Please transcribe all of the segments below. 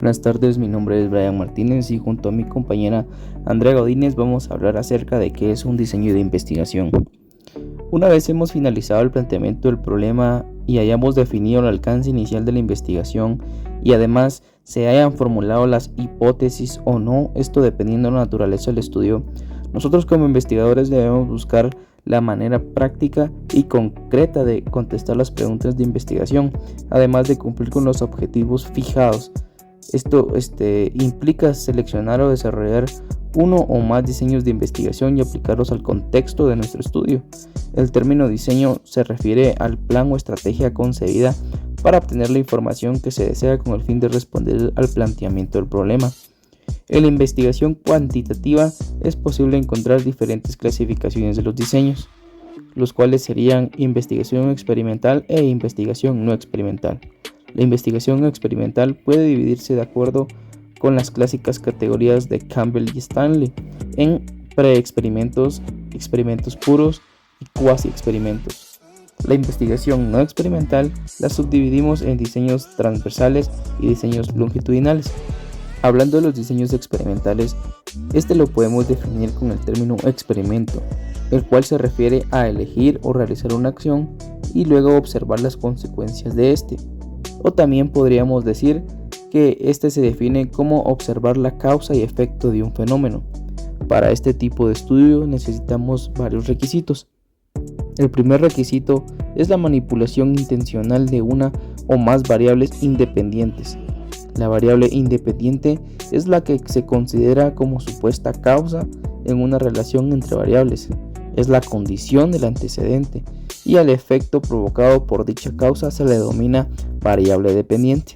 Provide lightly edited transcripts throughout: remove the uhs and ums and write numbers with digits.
Buenas tardes, mi nombre es Brian Martínez y junto a mi compañera Andrea Godínez vamos a hablar acerca de qué es un diseño de investigación. Una vez hemos finalizado el planteamiento del problema y hayamos definido el alcance inicial de la investigación y además se hayan formulado las hipótesis o no, esto dependiendo de la naturaleza del estudio, nosotros como investigadores debemos buscar la manera práctica y concreta de contestar las preguntas de investigación, además de cumplir con los objetivos fijados. Esto implica seleccionar o desarrollar uno o más diseños de investigación y aplicarlos al contexto de nuestro estudio. El término diseño se refiere al plan o estrategia concebida para obtener la información que se desea con el fin de responder al planteamiento del problema. En la investigación cuantitativa es posible encontrar diferentes clasificaciones de los diseños, los cuales serían investigación experimental e investigación no experimental. La investigación experimental puede dividirse de acuerdo con las clásicas categorías de Campbell y Stanley en preexperimentos, experimentos puros y cuasi experimentos. La investigación no experimental la subdividimos en diseños transversales y diseños longitudinales. Hablando de los diseños experimentales, lo podemos definir con el término experimento, el cual se refiere a elegir o realizar una acción y luego observar las consecuencias de O también podríamos decir que se define como observar la causa y efecto de un fenómeno. Para este tipo de estudio necesitamos varios requisitos. El primer requisito es la manipulación intencional de una o más variables independientes. La variable independiente es la que se considera como supuesta causa en una relación entre variables. Es la condición del antecedente y al efecto provocado por dicha causa se le denomina variable dependiente.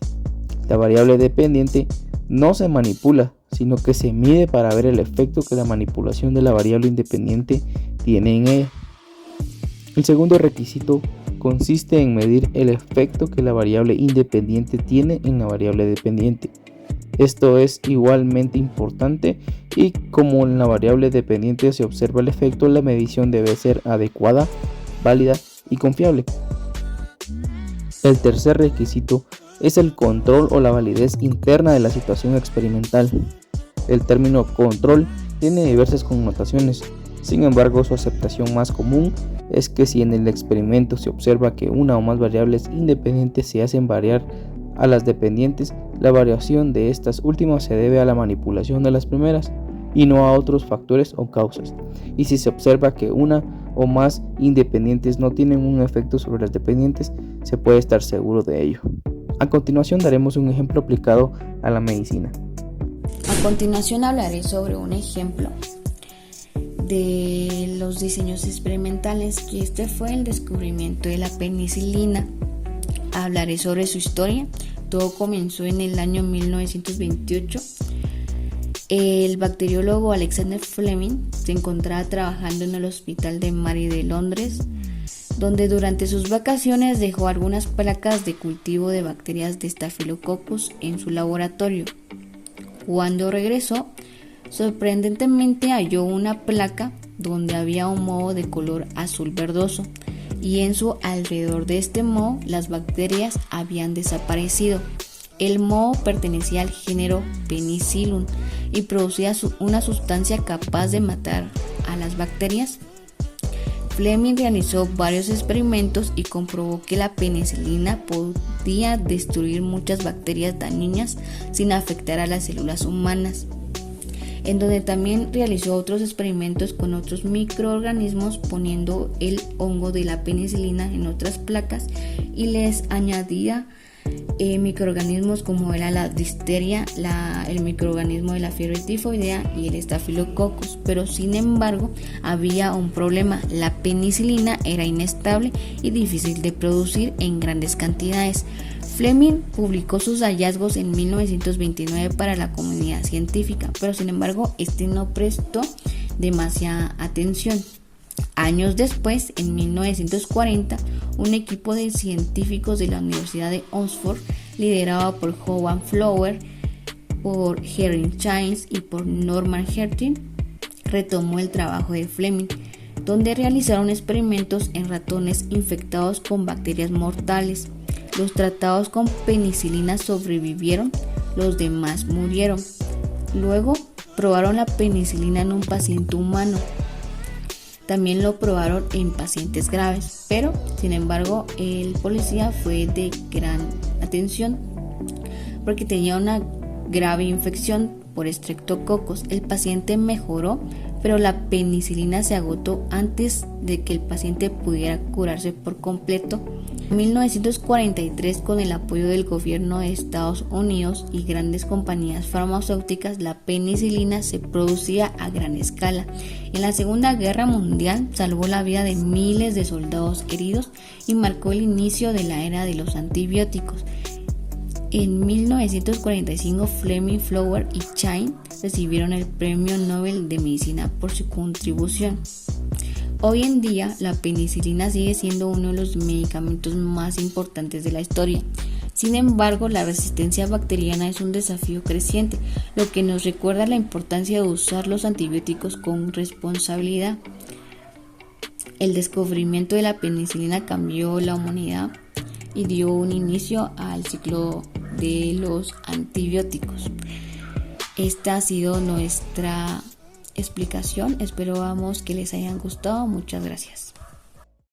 La variable dependiente no se manipula, sino que se mide para ver el efecto que la manipulación de la variable independiente tiene en ella. El segundo requisito consiste en medir el efecto que la variable independiente tiene en la variable dependiente. Esto es igualmente importante y como en la variable dependiente se observa el efecto, la medición debe ser adecuada, válida y confiable. El tercer requisito es el control o la validez interna de la situación experimental. El término control tiene diversas connotaciones, sin embargo su aceptación más común es que si en el experimento se observa que una o más variables independientes se hacen variar a las dependientes, la variación de estas últimas se debe a la manipulación de las primeras y no a otros factores o causas. Y si se observa que una o más independientes no tienen un efecto sobre las dependientes, se puede estar seguro de ello. A continuación daremos un ejemplo aplicado a la medicina. A continuación hablaré sobre un ejemplo de los diseños experimentales, que fue el descubrimiento de la penicilina. Hablaré sobre su historia. Todo comenzó en el año 1928. El bacteriólogo Alexander Fleming se encontraba trabajando en el Hospital de Mary de Londres, donde durante sus vacaciones dejó algunas placas de cultivo de bacterias de Staphylococcus en su laboratorio. Cuando regresó, sorprendentemente halló una placa donde había un moho de color azul verdoso y en su alrededor de este moho las bacterias habían desaparecido. El moho pertenecía al género Penicillium y producía una sustancia capaz de matar a las bacterias. Fleming realizó varios experimentos y comprobó que la penicilina podía destruir muchas bacterias dañinas sin afectar a las células humanas, en donde también realizó otros experimentos con otros microorganismos poniendo el hongo de la penicilina en otras placas y les añadía microorganismos como era la difteria, el microorganismo de la fiebre tifoidea y el estafilococcus, pero sin embargo había un problema: la penicilina era inestable y difícil de producir en grandes cantidades. Fleming publicó sus hallazgos en 1929 para la comunidad científica, pero sin embargo no prestó demasiada atención. Años después, en 1940, un equipo de científicos de la Universidad de Oxford, liderado por Howard Flower, por Henry Chines y por Norman Herting, retomó el trabajo de Fleming, donde realizaron experimentos en ratones infectados con bacterias mortales. Los tratados con penicilina sobrevivieron, los demás murieron. Luego probaron la penicilina en un paciente humano. También lo probaron en pacientes graves, pero sin embargo el policía fue de gran atención porque tenía una grave infección por estreptococos. El paciente mejoró, pero la penicilina se agotó antes de que el paciente pudiera curarse por completo. En 1943, con el apoyo del gobierno de Estados Unidos y grandes compañías farmacéuticas, la penicilina se producía a gran escala. En la Segunda Guerra Mundial salvó la vida de miles de soldados heridos y marcó el inicio de la era de los antibióticos. En 1945, Fleming, Flower y Chain recibieron el Premio Nobel de Medicina por su contribución. Hoy en día, la penicilina sigue siendo uno de los medicamentos más importantes de la historia. Sin embargo, la resistencia bacteriana es un desafío creciente, lo que nos recuerda la importancia de usar los antibióticos con responsabilidad. El descubrimiento de la penicilina cambió la humanidad y dio un inicio al ciclo de los antibióticos. Esta ha sido nuestra explicación. Esperamos que les hayan gustado. Muchas gracias.